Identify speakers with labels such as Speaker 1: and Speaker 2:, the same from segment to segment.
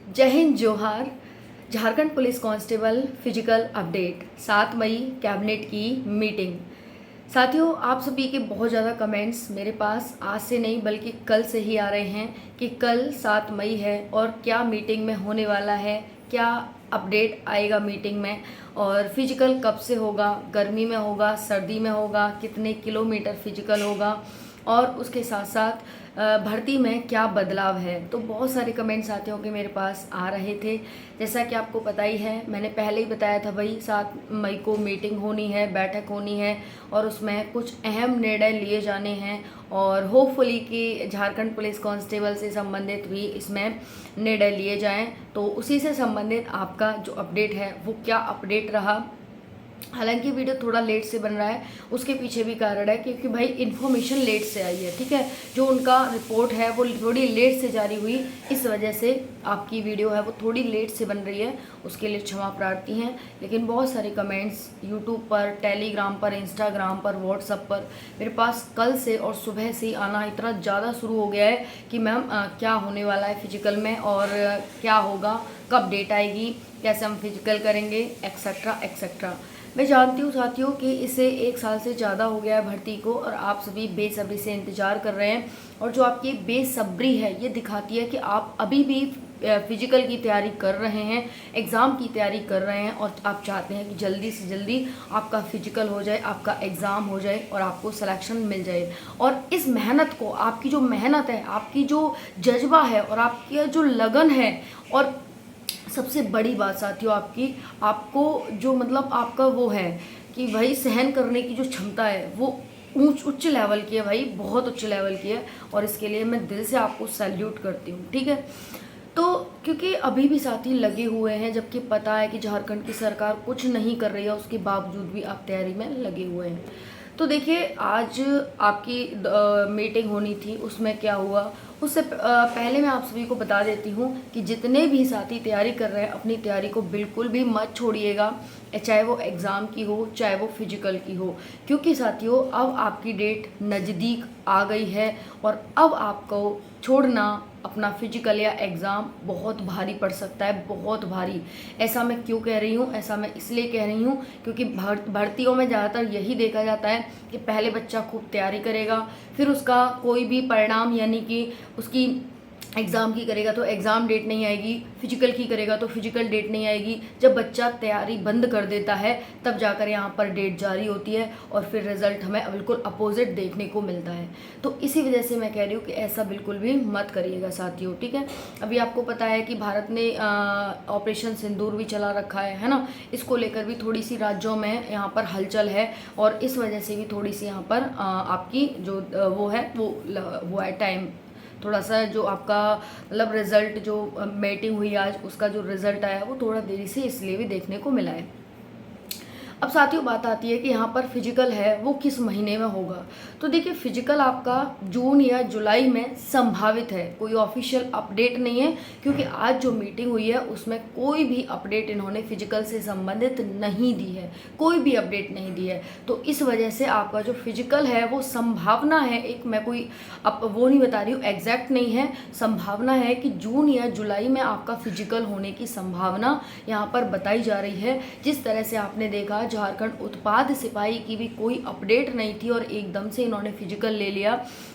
Speaker 1: जय हिंद जोहार। Jharkhand police constable physical update 7 मई cabinet की मीटिंग। साथियों, आप सभी के बहुत ज़्यादा कमेंट्स मेरे पास आज से नहीं बल्कि कल से ही आ रहे हैं कि कल 7 मई है और क्या मीटिंग में होने वाला है, क्या अपडेट आएगा मीटिंग में, और फिजिकल कब से होगा, गर्मी में होगा, सर्दी में होगा, कितने किलोमीटर फिजिकल होगा, और उसके साथ साथ भर्ती में क्या बदलाव है। तो बहुत सारे कमेंट साथियों के मेरे पास आ रहे थे। जैसा कि आपको पता ही है, मैंने पहले ही बताया था भाई 7 मई को मीटिंग होनी है, बैठक होनी है और उसमें कुछ अहम निर्णय लिए जाने हैं और होपफुली कि झारखंड पुलिस कांस्टेबल से संबंधित भी इसमें निर्णय लिए जाएं। तो उसी से संबंधित आपका जो अपडेट है वो क्या अपडेट रहा। हालांकि वीडियो थोड़ा लेट से बन रहा है, उसके पीछे भी कारण है क्योंकि भाई इन्फॉर्मेशन लेट से आई है, ठीक है। जो उनका रिपोर्ट है वो थोड़ी लेट से जारी हुई, इस वजह से आपकी वीडियो है वो थोड़ी लेट से बन रही है, उसके लिए क्षमा प्रार्थी हैं। लेकिन बहुत सारे कमेंट्स यूट्यूब पर, टेलीग्राम पर, इंस्टाग्राम पर, व्हाट्सएप पर मेरे पास कल से और सुबह से ही आना इतना ज़्यादा शुरू हो गया है कि मैम क्या होने वाला है फिजिकल में और क्या होगा, कब डेट आएगी, कैसे हम फिजिकल करेंगे, एक्सेट्रा एक्सेट्रा। मैं जानती हूँ साथियों कि इसे 1 साल से ज़्यादा हो गया है भर्ती को और आप सभी बेसब्री से इंतज़ार कर रहे हैं, और जो आपकी बेसब्री है ये दिखाती है कि आप अभी भी फिजिकल की तैयारी कर रहे हैं, एग्ज़ाम की तैयारी कर रहे हैं और आप चाहते हैं कि जल्दी से जल्दी आपका फिजिकल हो जाए, आपका एग्ज़ाम हो जाए और आपको सिलेक्शन मिल जाए। और इस मेहनत को, आपकी जो मेहनत है, आपकी जो जज्बा है और आपकी जो लगन है, और सबसे बड़ी बात साथियों आपको जो मतलब आपका वो है कि भाई सहन करने की जो क्षमता है वो उच्च लेवल की है भाई, बहुत उच्च लेवल की है, और इसके लिए मैं दिल से आपको सैल्यूट करती हूँ, ठीक है। तो क्योंकि अभी भी साथी लगे हुए हैं, जबकि पता है कि झारखंड की सरकार कुछ नहीं कर रही है, उसके बावजूद भी आप तैयारी में लगे हुए हैं। तो देखिए, आज आपकी मीटिंग होनी थी, उसमें क्या हुआ उससे पहले मैं आप सभी को बता देती हूँ कि जितने भी साथी तैयारी कर रहे हैं अपनी तैयारी को बिल्कुल भी मत छोड़िएगा, चाहे वो एग्ज़ाम की हो चाहे वो फिजिकल की हो, क्योंकि साथियों अब आपकी डेट नज़दीक आ गई है और अब आपको छोड़ना अपना फिजिकल या एग्ज़ाम बहुत भारी पड़ सकता है, बहुत भारी। ऐसा मैं क्यों कह रही हूँ, ऐसा मैं इसलिए कह रही हूँ क्योंकि भर्तियों में ज़्यादातर यही देखा जाता है कि पहले बच्चा खूब तैयारी करेगा, फिर उसका कोई भी परिणाम यानी कि उसकी एग्ज़ाम की करेगा तो एग्ज़ाम डेट नहीं आएगी, फिजिकल की करेगा तो फिजिकल डेट नहीं आएगी। जब बच्चा तैयारी बंद कर देता है तब जाकर यहाँ पर डेट जारी होती है और फिर रिज़ल्ट हमें बिल्कुल अपोजिट देखने को मिलता है। तो इसी वजह से मैं कह रही हूँ कि ऐसा बिल्कुल भी मत करिएगा साथियों, ठीक है। अभी आपको पता है कि भारत ने ऑपरेशन सिंदूर भी चला रखा है ना, इसको लेकर भी थोड़ी सी राज्यों में यहाँ पर हलचल है और इस वजह से भी थोड़ी सी यहाँ पर आपकी जो वो है वो है टाइम, थोड़ा सा जो आपका मतलब रिज़ल्ट जो मीटिंग हुई आज उसका जो रिज़ल्ट आया वो थोड़ा देरी से इसलिए भी देखने को मिला है। अब साथियों बात आती है कि यहाँ पर फिजिकल है वो किस महीने में होगा। तो देखिए, फिजिकल आपका जून या जुलाई में संभावित है, कोई ऑफिशियल अपडेट नहीं है क्योंकि आज जो मीटिंग हुई है उसमें कोई भी अपडेट इन्होंने फिजिकल से संबंधित नहीं दी है, कोई भी अपडेट नहीं दी है। तो इस वजह से आपका जो फिजिकल है वो संभावना है, एक मैं कोई अब वो नहीं बता रही हूँ, एग्जैक्ट नहीं है, संभावना है कि जून या जुलाई में आपका फिजिकल होने की संभावना यहाँ पर बताई जा रही है। जिस तरह से आपने देखा झारखंड उत्पाद सिपाही की भी कोई अपडेट नहीं थी और एकदम से इन्होंने फिजिकल ले लिया,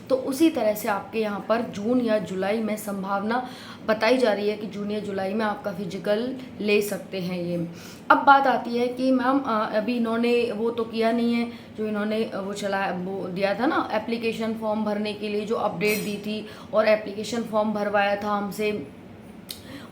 Speaker 1: तो उसी तरह से आपके यहाँ पर जून या जुलाई में संभावना बताई जा रही है कि जून या जुलाई में आपका फिजिकल ले सकते हैं ये। अब बात आती है कि मैम अभी इन्होंने वो तो किया नहीं है, जो इन्होंने वो चलाया वो दिया था ना एप्लीकेशन फॉर्म भरने के लिए जो अपडेट दी थी, और एप्लीकेशन फॉर्म भरवाया था हमसे,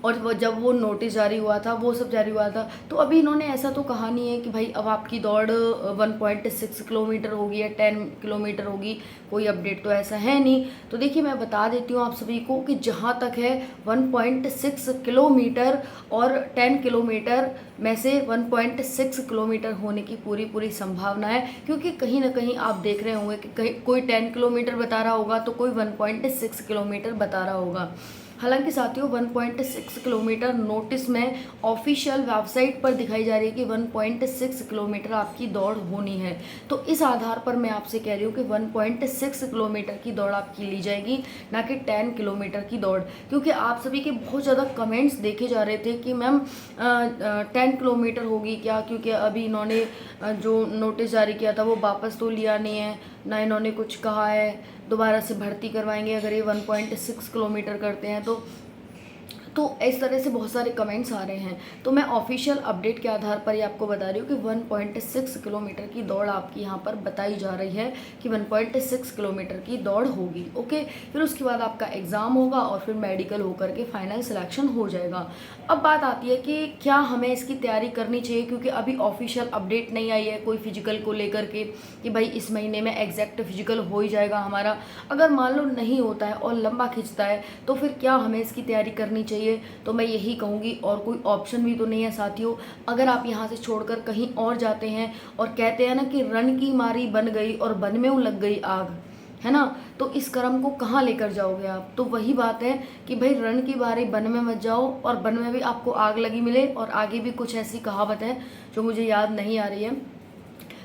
Speaker 1: और वो जब वो नोटिस जारी हुआ था वो सब जारी हुआ था, तो अभी इन्होंने ऐसा तो कहा नहीं है कि भाई अब आपकी दौड़ 1.6 किलोमीटर होगी या 10 किलोमीटर होगी, कोई अपडेट तो ऐसा है नहीं। तो देखिए, मैं बता देती हूँ आप सभी को कि जहाँ तक है 1.6 किलोमीटर और 10 किलोमीटर में से 1.6 किलोमीटर होने की पूरी संभावना है, क्योंकि कहीं ना कहीं आप देख रहे होंगे कि कहीं कोई 10 किलोमीटर बता रहा होगा तो कोई 1.6 किलोमीटर बता रहा होगा। हालांकि साथियों 1.6 किलोमीटर नोटिस में ऑफिशियल वेबसाइट पर दिखाई जा रही है कि 1.6 किलोमीटर आपकी दौड़ होनी है। तो इस आधार पर मैं आपसे कह रही हूँ कि 1.6 किलोमीटर की दौड़ आपकी ली जाएगी, ना कि 10 किलोमीटर की दौड़। क्योंकि आप सभी के बहुत ज़्यादा कमेंट्स देखे जा रहे थे कि मैम 10 किलोमीटर होगी क्या, क्योंकि अभी इन्होंने जो नोटिस जारी किया था वो वापस तो लिया नहीं है, ना इन्होंने कुछ कहा है दोबारा से भर्ती करवाएंगे अगर ये 1.6 किलोमीटर करते हैं तो इस तरह से बहुत सारे कमेंट्स आ रहे हैं। तो मैं ऑफिशियल अपडेट के आधार पर ये आपको बता रही हूँ कि 1.6 किलोमीटर की दौड़ आपकी यहाँ पर बताई जा रही है कि 1.6 किलोमीटर की दौड़ होगी। ओके, फिर उसके बाद आपका एग्ज़ाम होगा और फिर मेडिकल होकर के फाइनल सिलेक्शन हो जाएगा। अब बात आती है कि क्या हमें इसकी तैयारी करनी चाहिए, क्योंकि अभी ऑफिशियल अपडेट नहीं आई है कोई फिजिकल को लेकर के कि भाई इस महीने में एग्जैक्ट फिजिकल हो ही जाएगा हमारा। अगर मान लो नहीं होता है और लंबा खिंचता है तो फिर क्या हमें इसकी तैयारी करनी चाहिए? तो मैं यही कहूँगी, और कोई ऑप्शन भी तो नहीं है साथियों। अगर आप यहाँ से छोड़कर कहीं और जाते हैं और कहते हैं ना कि रन की मारी बन गई और बन में लग गई आग, है ना, तो इस कर्म को कहाँ लेकर जाओगे आप? तो वही बात है कि भाई रन की बारी बन में मत जाओ और बन में भी आपको आग लगी मिले। और आगे भी कुछ ऐसी कहावत है जो मुझे याद नहीं आ रही है।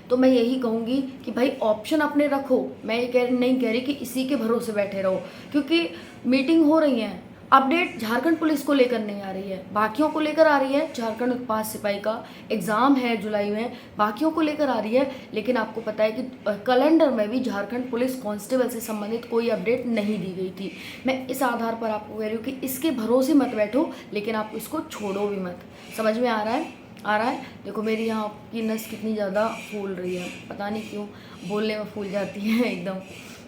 Speaker 1: तो मैं यही कहूँगी कि भाई ऑप्शन अपने रखो। मैं ये नहीं कह रही कि इसी के भरोसे बैठे रहो, क्योंकि मीटिंग हो रही है, अपडेट झारखंड पुलिस को लेकर नहीं आ रही है, बाकियों को लेकर आ रही है। झारखंड उत्पाद सिपाही का एग्ज़ाम है जुलाई में, बाकियों को लेकर आ रही है। लेकिन आपको पता है कि कैलेंडर में भी झारखंड पुलिस कांस्टेबल से संबंधित कोई अपडेट नहीं दी गई थी। मैं इस आधार पर आपको कह रही हूँ कि इसके भरोसे मत बैठो, लेकिन आप इसको छोड़ो भी मत। समझ में आ रहा है? आ रहा है? देखो मेरी यहाँ की नस कितनी ज़्यादा फूल रही है, पता नहीं क्यों बोलने में फूल जाती है एकदम।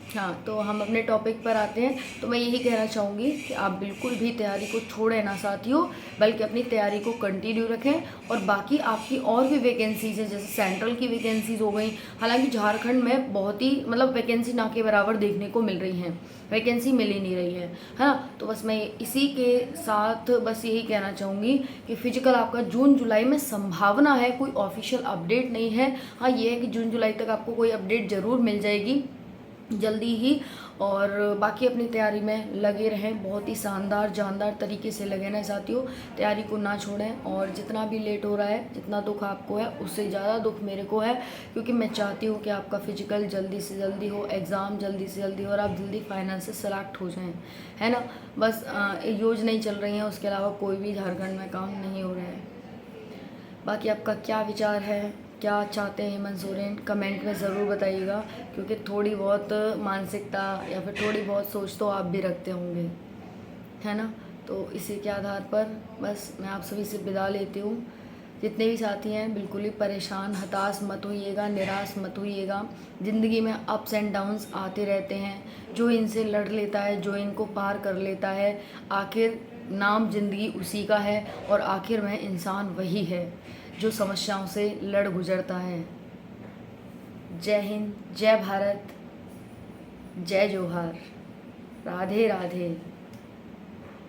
Speaker 1: हाँ, तो हम अपने टॉपिक पर आते हैं। तो मैं यही कहना चाहूँगी कि आप बिल्कुल भी तैयारी को छोड़ें ना साथियों, बल्कि अपनी तैयारी को कंटिन्यू रखें। और बाकी आपकी और भी वैकेंसीज़ हैं, जैसे सेंट्रल की वैकेंसीज़ हो गई। हालांकि झारखंड में बहुत ही मतलब वैकेंसी ना के बराबर देखने को मिल रही हैं, वैकेंसी मिल ही नहीं रही है ना। तो बस मैं इसी के साथ बस यही कहना चाहूँगी कि फिजिकल आपका जून जुलाई में संभावना है, कोई ऑफिशियल अपडेट नहीं है। हाँ, ये है कि जून जुलाई तक आपको कोई अपडेट ज़रूर मिल जाएगी जल्दी ही। और बाकी अपनी तैयारी में लगे रहें, बहुत ही शानदार जानदार तरीके से लगे रहें साथियों। तैयारी को ना छोड़ें, और जितना भी लेट हो रहा है, जितना दुख आपको है उससे ज़्यादा दुख मेरे को है, क्योंकि मैं चाहती हूँ कि आपका फिजिकल जल्दी से जल्दी हो, एग्ज़ाम जल्दी से जल्दी हो और आप जल्दी फाइनल से सेलेक्ट हो जाएँ, है ना। बस योजना नहीं चल रही हैं, उसके अलावा कोई भी झारखंड में काम नहीं हो रहा है। बाकी आपका क्या विचार है, क्या चाहते हैं हेमंत सोरेन, कमेंट में ज़रूर बताइएगा, क्योंकि थोड़ी बहुत मानसिकता या फिर थोड़ी बहुत सोच तो आप भी रखते होंगे, है ना। तो इसी के आधार पर बस मैं आप सभी से विदा लेती हूँ। जितने भी साथी हैं बिल्कुल ही परेशान हताश मत होइएगा, निराश मत होइएगा। ज़िंदगी में अप्स एंड डाउन्स आते रहते हैं। जो इनसे लड़ लेता है, जो इनको पार कर लेता है, आखिर नाम ज़िंदगी उसी का है, और आखिर में इंसान वही है जो समस्याओं से लड़ गुजरता है। जय हिंद, जय भारत, जय जोहार, राधे राधे।